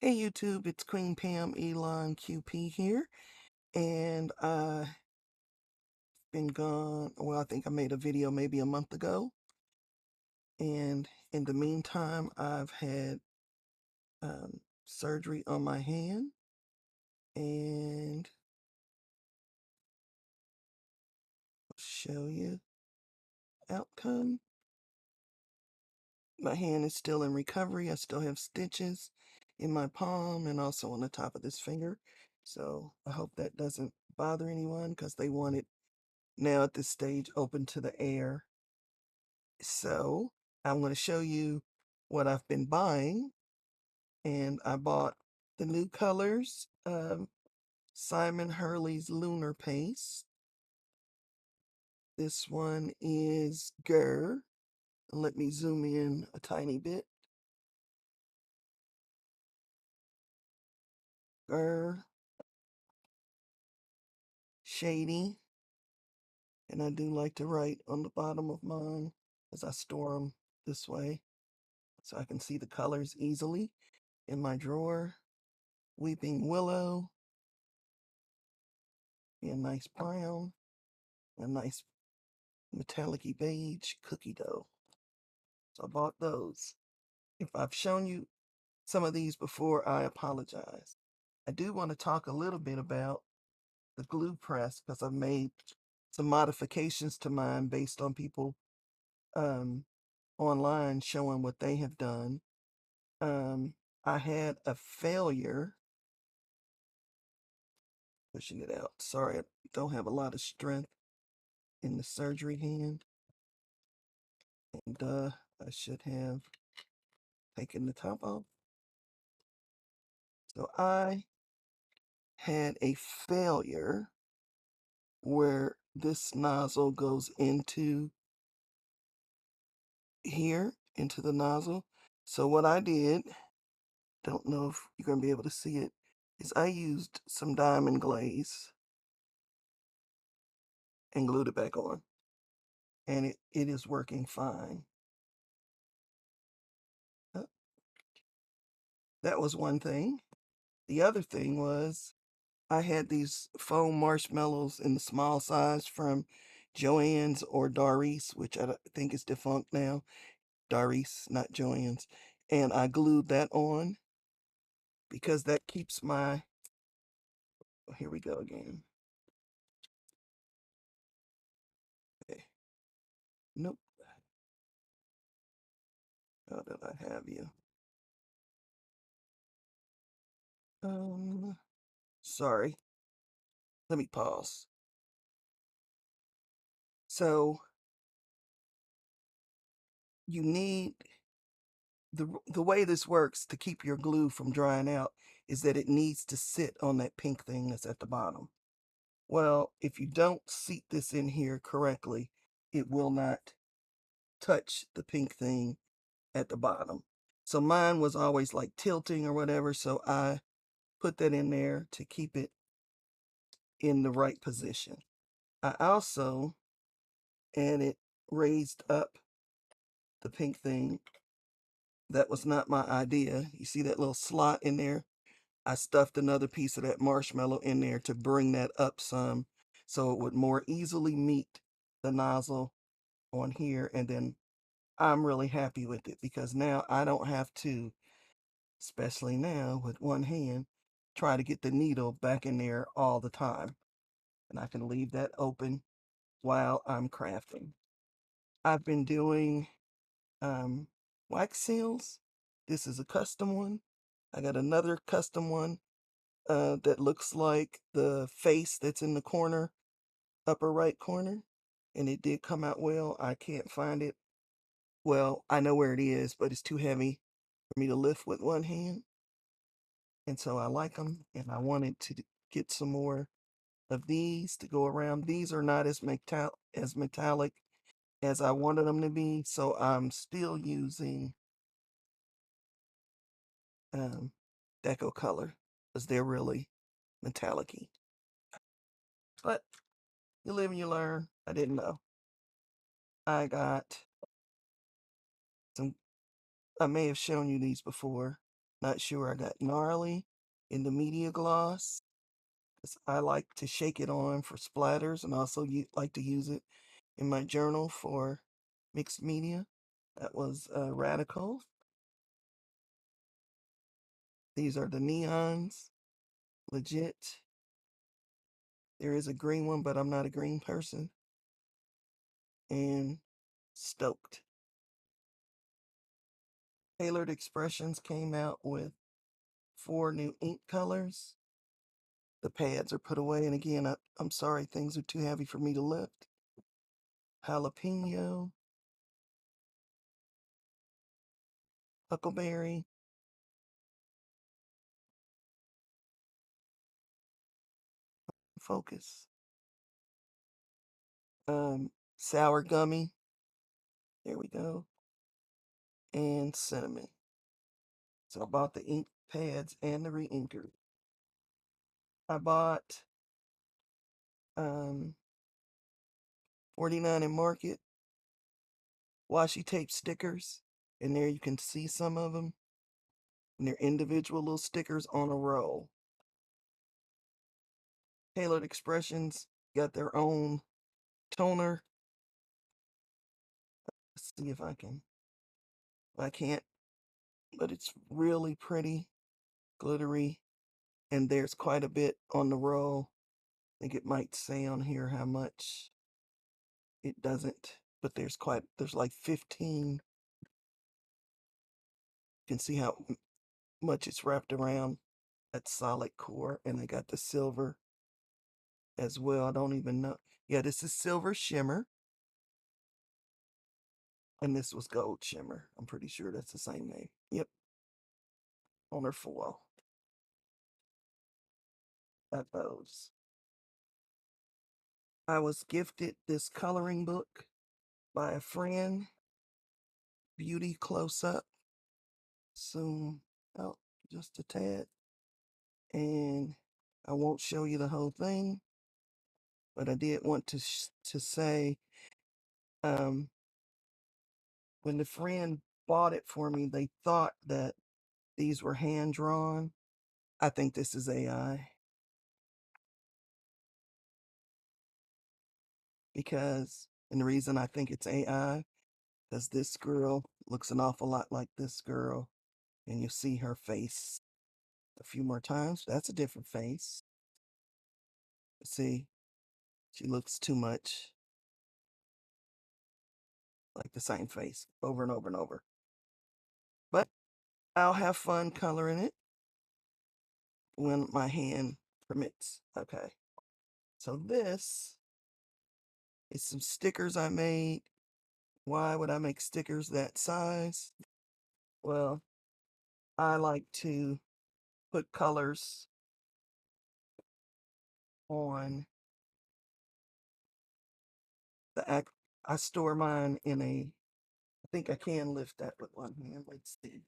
Hey YouTube, it's Queen Pam Elon QP here, and I've been gone. Well, I think I made a video maybe a month ago, and in the meantime, I've had surgery on my hand, and I'll show you outcome. My hand is still in recovery. I still have stitches in my palm and also on the top of this finger, so I hope that doesn't bother anyone because they want it now at this stage open to the air. So I'm going to show you what I've been buying. And I bought the new colors of Simon Hurley's Lunar Paste. This one is Gur. Let me zoom in a tiny bit. Gur. Shady. And I do like to write on the bottom of mine as I store them this way so I can see the colors easily. In my drawer, Weeping Willow. Be a nice brown. A nice metallic-y beige cookie dough. So I bought those. If I've shown you some of these before, I apologize. I do want to talk a little bit about the glue press because I've made some modifications to mine based on people online showing what they have done. I had a failure pushing it out. Sorry, I don't have a lot of strength in the surgery hand. And I should have taken the top off. So I had a failure where this nozzle goes into here, into the nozzle. So what I did, don't know if you're going to be able to see it, is I used some diamond glaze and glued it back on. And it is working fine. That was one thing. The other thing was I had these foam marshmallows in the small size from Joann's or Doris, which I think is defunct now. Doris, not Joann's. And I glued that on because that keeps my, oh, here we go again. Okay. Nope. How did I have you? Sorry. Let me pause. So you need the way this works to keep your glue from drying out is that it needs to sit on that pink thing that's at the bottom. Well, if you don't seat this in here correctly, it will not touch the pink thing at the bottom. So mine was always like tilting or whatever, so I put that in there to keep it in the right position. I also added raised up the pink thing. That was not my idea. You see that little slot in there? I stuffed another piece of that marshmallow in there to bring that up some so it would more easily meet the nozzle on here. And then I'm really happy with it because now I don't have to, especially now with one hand, try to get the needle back in there all the time. And I can leave that open while I'm crafting. I've been doing wax seals. This is a custom one. I got another custom one that looks like the face that's in the corner, upper right corner. And it did come out well. I can't find it. Well, I know where it is, but it's too heavy for me to lift with one hand. And so I like them, and I wanted to get some more of these to go around. These are not as metallic as I wanted them to be, so I'm still using Deco Color because they're really metallic-y. But you live and you learn. I didn't know. I got some, I may have shown you these before. Not sure. I got gnarly in the media gloss. I like to shake it on for splatters and also like to use it in my journal for mixed media. That was Radical. These are the neons. Legit. There is a green one, but I'm not a green person. And Stoked. Tailored Expressions came out with 4 new ink colors. The pads are put away, and again, I'm sorry, things are too heavy for me to lift. Jalapeno, Huckleberry, Focus, Sour Gummy, there we go, and Cinnamon. So I bought the ink pads and the re-inker. I bought 49 in Market washi tape stickers, and there you can see some of them, and they're individual little stickers on a roll. Tailored Expressions got their own toner. Let's see if I can't, but it's really pretty, glittery, and there's quite a bit on the roll. I think it might say on here how much. It doesn't, but there's like 15. You can see how much it's wrapped around that solid core, and they got the silver as well. I don't even know. Yeah, this is Silver Shimmer, and this was Gold Shimmer. I'm pretty sure that's the same name. Yep, on her foil. Got those. I was gifted this coloring book by a friend, Beauty Close Up. Zoom out just a tad. And I won't show you the whole thing, but I did want to say, when the friend bought it for me, they thought that these were hand drawn. I think this is AI, and the reason I think it's AI, because this girl looks an awful lot like this girl, and you see her face a few more times. That's a different face. See, she looks too much like the same face over and over and over. But I'll have fun coloring it when my hand permits. Okay. So this is some stickers I made. Why would I make stickers that size? Well, I like to put colors on the act. I store mine in I think I can lift that with one hand. Let's see.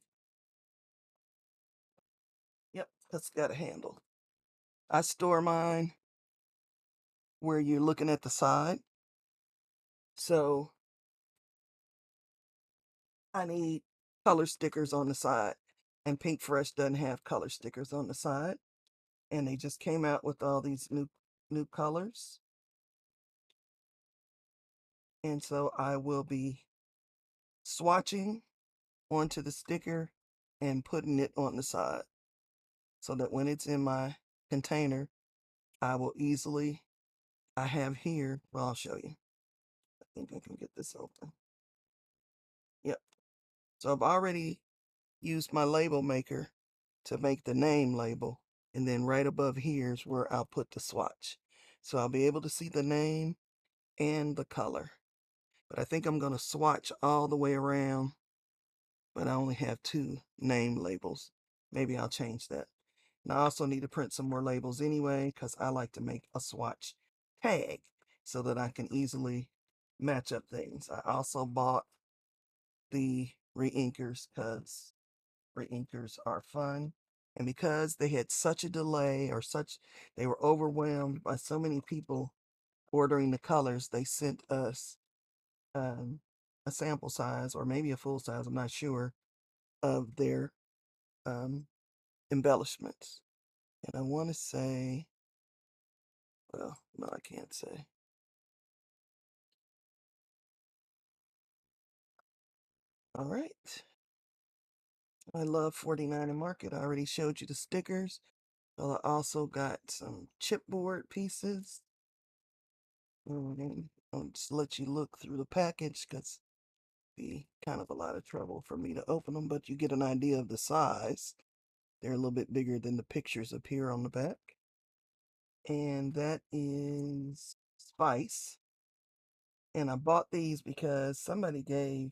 Yep, that's got a handle. I store mine where you're looking at the side. So I need color stickers on the side. And Pink Fresh doesn't have color stickers on the side. And they just came out with all these new colors. And so I will be swatching onto the sticker and putting it on the side so that when it's in my container, I will easily, I have here, well, I'll show you. I think I can get this open. Yep. So I've already used my label maker to make the name label. And then right above here is where I'll put the swatch. So I'll be able to see the name and the color. But I think I'm going to swatch all the way around. But I only have 2 name labels. Maybe I'll change that. And I also need to print some more labels anyway, because I like to make a swatch tag so that I can easily match up things. I also bought the re-inkers because re-inkers are fun. And because they had such a delay they were overwhelmed by so many people ordering the colors, they sent us a sample size or maybe a full size, I'm not sure, of their embellishments. And I want to say, well, no, I can't say. All right. I love 49 and Market. I already showed you the stickers. Well, I also got some chipboard pieces. And I'll just let you look through the package because it'd be kind of a lot of trouble for me to open them, but you get an idea of the size. They're a little bit bigger than the pictures appear on the back. And that is Spice. And I bought these because somebody gave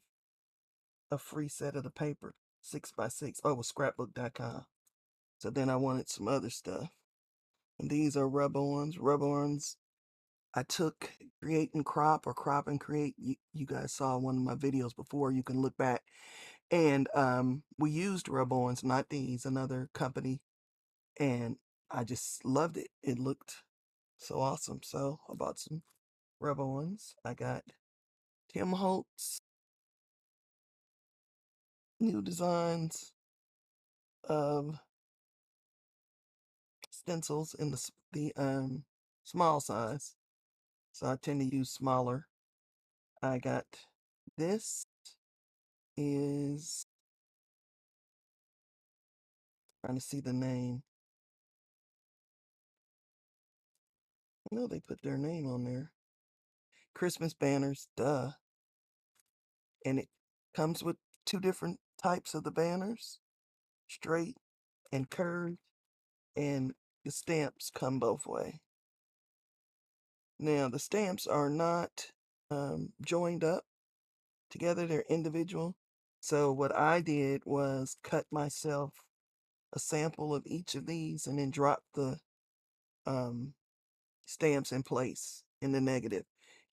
a free set of the paper, 6x6. Oh, it was scrapbook.com. So then I wanted some other stuff. And these are rub-ons. Rub-ons I took Create and Crop or Crop and Create. You guys saw one of my videos before. You can look back. And we used rub-ons, not these, another company. And I just loved it. It looked so awesome. So I bought some rub-ons. I got Tim Holtz new designs of stencils in the small size. So I tend to use smaller. I got this is trying to see the name. I know they put their name on there. Christmas banners, duh. And it comes with two different types of the banners, straight and curved, and the stamps come both way. Now the stamps are not joined up together, they're individual. So what I did was cut myself a sample of each of these and then drop the stamps in place in the negative.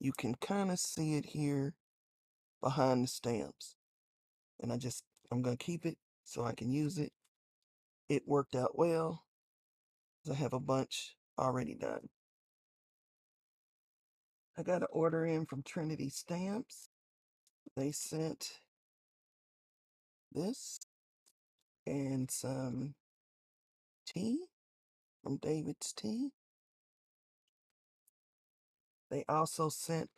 You can kind of see it here behind the stamps. And I'm going to keep it so I can use it. It worked out well. I have a bunch already done. I got an order in from Trinity Stamps. They sent this and some tea from David's Tea. They also sent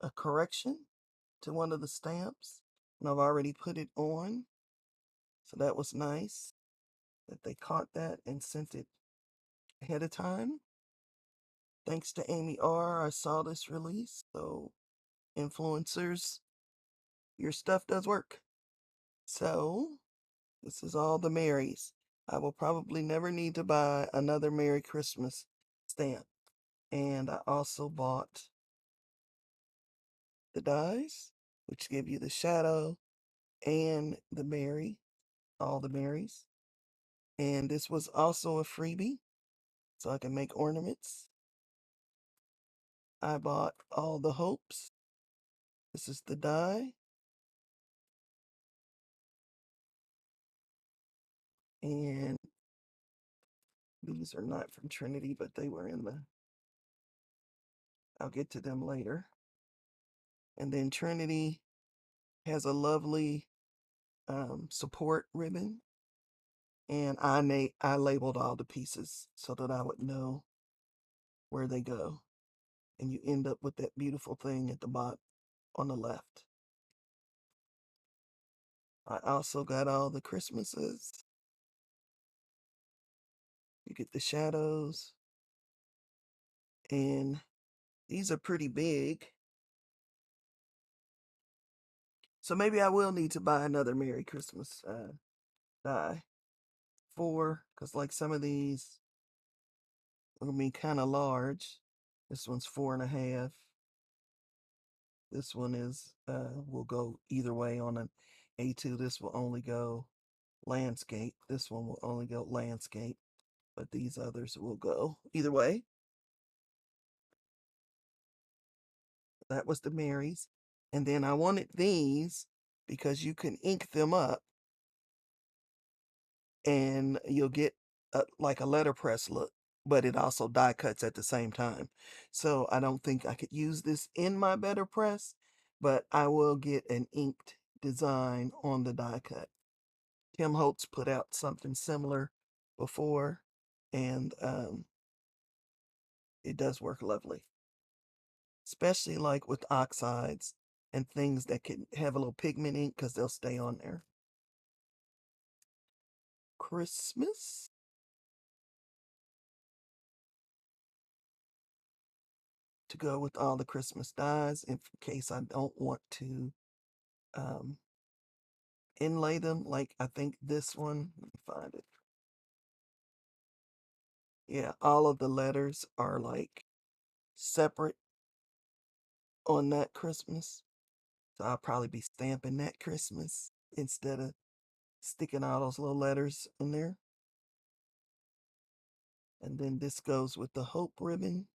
a correction to one of the stamps, and I've already put it on. So that was nice that they caught that and sent it ahead of time. Thanks to Amy R., I saw this release. So, influencers, your stuff does work. So, this is all the Marys. I will probably never need to buy another Merry Christmas stamp. And I also bought the dies, which give you the shadow and the Mary, all the Marys. And this was also a freebie, so I can make ornaments. I bought all the hopes. This is the die. And these are not from Trinity, but they were in the, I'll get to them later. And then Trinity has a lovely support ribbon. And I labeled all the pieces so that I would know where they go. And you end up with that beautiful thing at the bottom on the left. I also got all the Christmases. You get the shadows. And these are pretty big. So maybe I will need to buy another Merry Christmas die. Because like some of these will be kind of large. This one's 4.5. This one is will go either way on an A2. This will only go landscape. This one will only go landscape. But these others will go either way. That was the Marys. And then I wanted these because you can ink them up and you'll get like a letterpress look, but it also die cuts at the same time. So I don't think I could use this in my better press, but I will get an inked design on the die cut Tim Holtz put out something similar before, and it does work lovely, especially like with oxides and things that can have a little pigment ink because they'll stay on there. Christmas. To go with all the Christmas dies in case I don't want to um, inlay them. Like I think this one, let me find it. Yeah, all of the letters are like separate on that Christmas. So I'll probably be stamping that Christmas instead of sticking all those little letters in there. And then this goes with the Hope ribbon.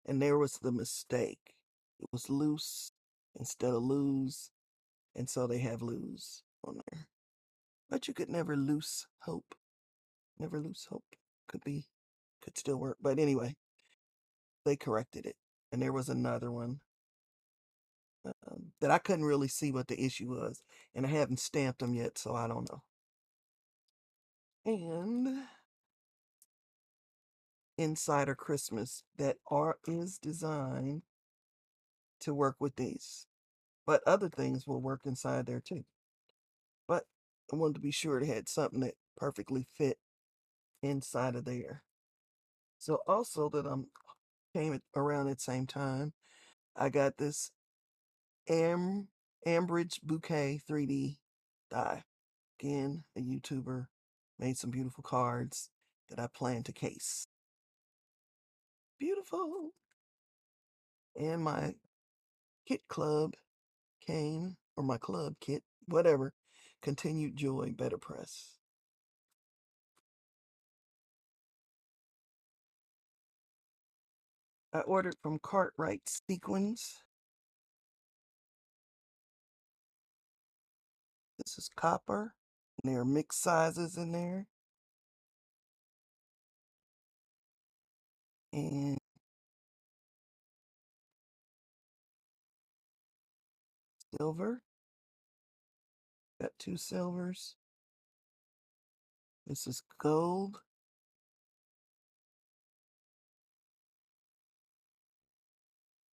And there was the mistake. It was loose instead of lose. And so they have lose on there. But you could never lose hope. Never lose hope. Could still work. But anyway, they corrected it. And there was another one that I couldn't really see what the issue was. And I haven't stamped them yet, so I don't know. And Insider Christmas that is designed to work with these. But other things will work inside there too. But I wanted to be sure it had something that perfectly fit inside of there. So also that came around at the same time, I got this Ambridge Bouquet 3D die. Again, a YouTuber made some beautiful cards that I plan to case. Beautiful. And my kit club came, or my club kit, whatever. Continued Joy, Better Press. I ordered from Cartwright Sequins. This is copper. And there are mixed sizes in there. And silver. Got 2 silvers. This is gold.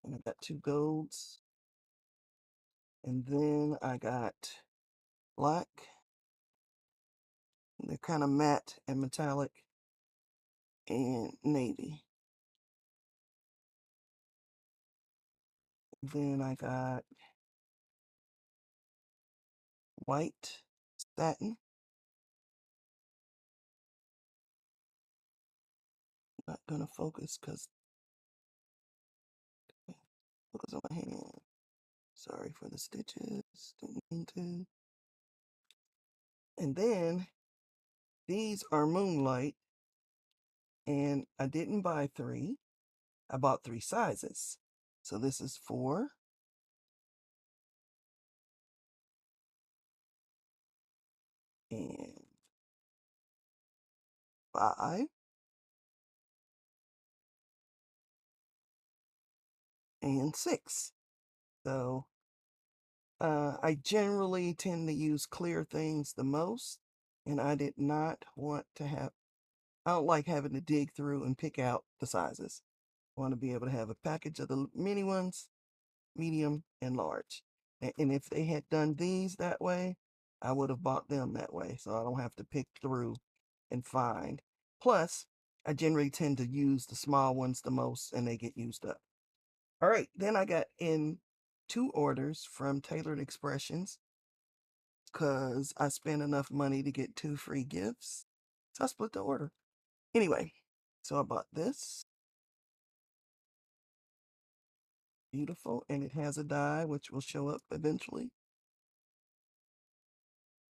And I got 2 golds. And then I got black. They're kind of matte and metallic. And navy. Then I got white satin. Not gonna focus because focus on my hand. Sorry for the stitches. Didn't mean to. And then these are Moonlight. And I didn't buy 3. I bought 3 sizes. So this is 4. And 5. And 6. So I generally tend to use clear things the most. And I did not want to have, I don't like having to dig through and pick out the sizes. I want to be able to have a package of the mini ones, medium, and large. And if they had done these that way, I would have bought them that way. So I don't have to pick through and find. Plus, I generally tend to use the small ones the most and they get used up. All right, then I got in 2 orders from Tailored Expressions because I spent enough money to get 2 free gifts. So I split the order. Anyway, so I bought this. Beautiful. And it has a die, which will show up eventually.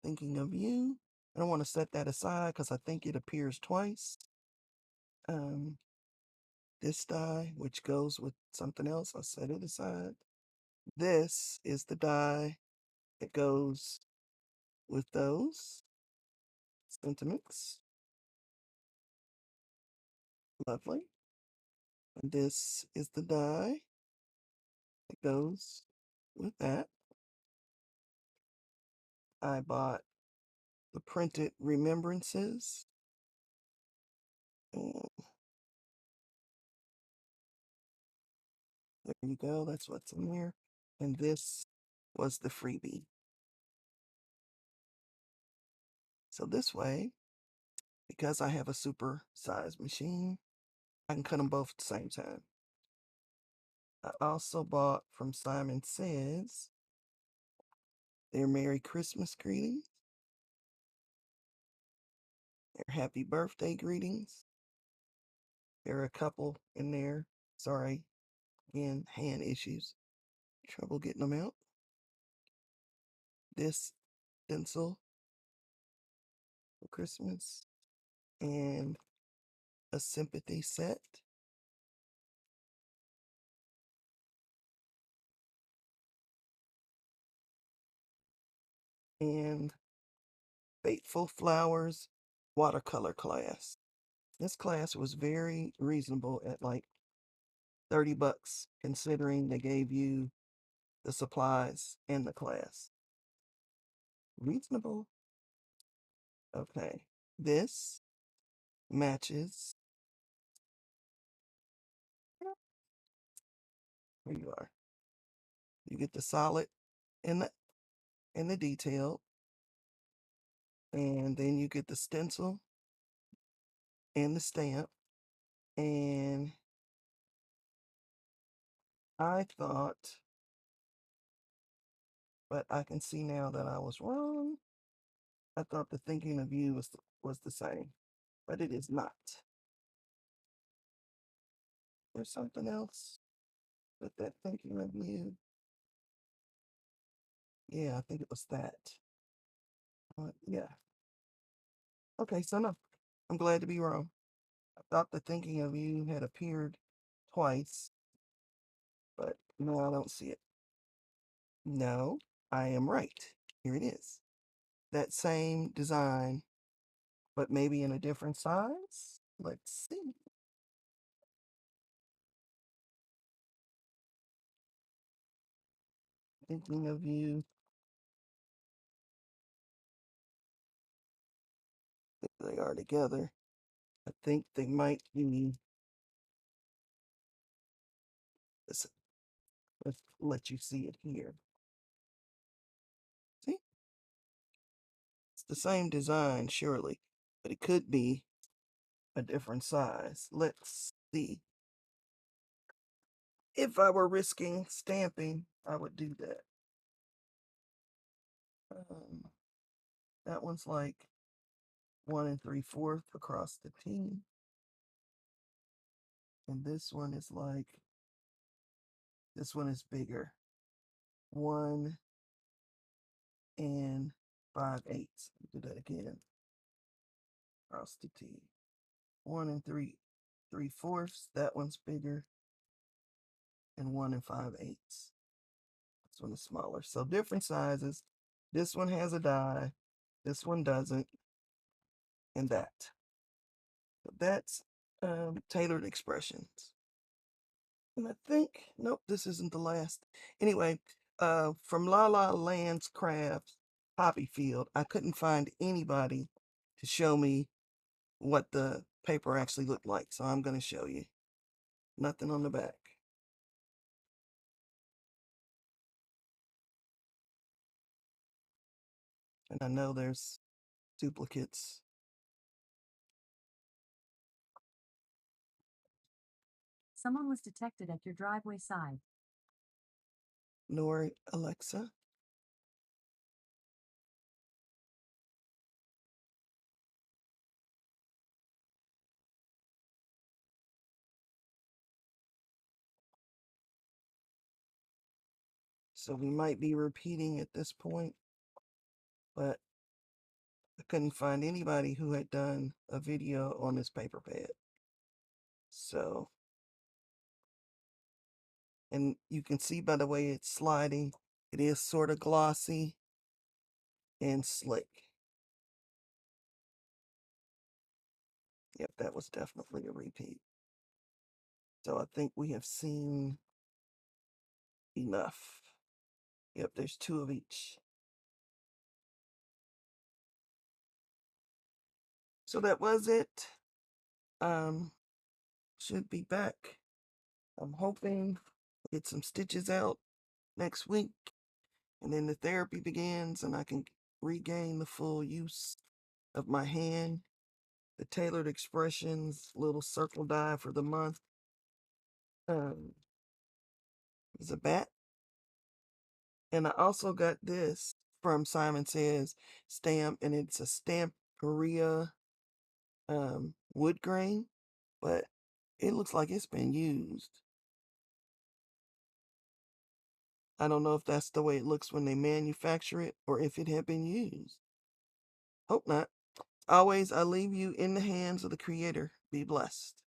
Thinking of You. I don't want to set that aside because I think it appears twice. This die, which goes with something else, I'll set it aside. This is the die that goes with those sentiments. Lovely. And this is the die that goes with that. I bought the printed remembrances. And there you go. That's what's in there. And this was the freebie. So this way, because I have a super size machine, I can cut them both at the same time. I also bought from Simon Says their Merry Christmas greetings, their Happy Birthday greetings. There are a couple in there. Sorry, again, hand issues. Trouble getting them out. This stencil for Christmas and a sympathy set. And Fateful Flowers watercolor class. This class was very reasonable at like $30, considering they gave you the supplies and the class. Reasonable. Okay. This matches. Here you are. You get the solid and the detail. And then you get the stencil and the stamp. And I thought, but I can see now that I was wrong. I thought the thinking of you was the same, but it is not. There's something else with that thinking of you. Yeah, I think it was that. Yeah. Okay, so no, I'm glad to be wrong. I thought the thinking of you had appeared twice, but no, I don't see it. No, I am right. Here it is. That same design, but maybe in a different size. Let's see. Thinking of you. They are together. I think they might be. Let's let you see it here. See? It's the same design, surely, but it could be a different size. Let's see. If I were risking stamping, I would do that. That one's like 1 3/4 across the T. And this one is like, this one is bigger. 1 5/8. Do that again. Across the T. 1 3/4. That one's bigger. And 1 5/8. This one is smaller. So different sizes. This one has a die. This one doesn't. And that. So that's tailored expressions. And I think, nope, this isn't the last. Anyway, from La La Land's Crafts Hobby Field, I couldn't find anybody to show me what the paper actually looked like. So I'm going to show you. Nothing on the back. And I know there's duplicates. Someone was detected at your driveway side. Nor Alexa. So we might be repeating at this point, but I couldn't find anybody who had done a video on this paper pad. So, and you can see by the way it's sliding, it is sort of glossy and slick. Yep, that was definitely a repeat. So I think we have seen enough. Yep, there's 2 of each. So that was it. Um, should be back. I'm hoping to get some stitches out next week, and then the therapy begins, and I can regain the full use of my hand. The tailored expressions little circle die for the month um, is a bat. And I also got this from Simon Says stamp, and it's a Stamperia wood grain, but it looks like it's been used. I don't know if that's the way it looks when they manufacture it or if it had been used. Hope not. Always, I leave you in the hands of the Creator. Be blessed.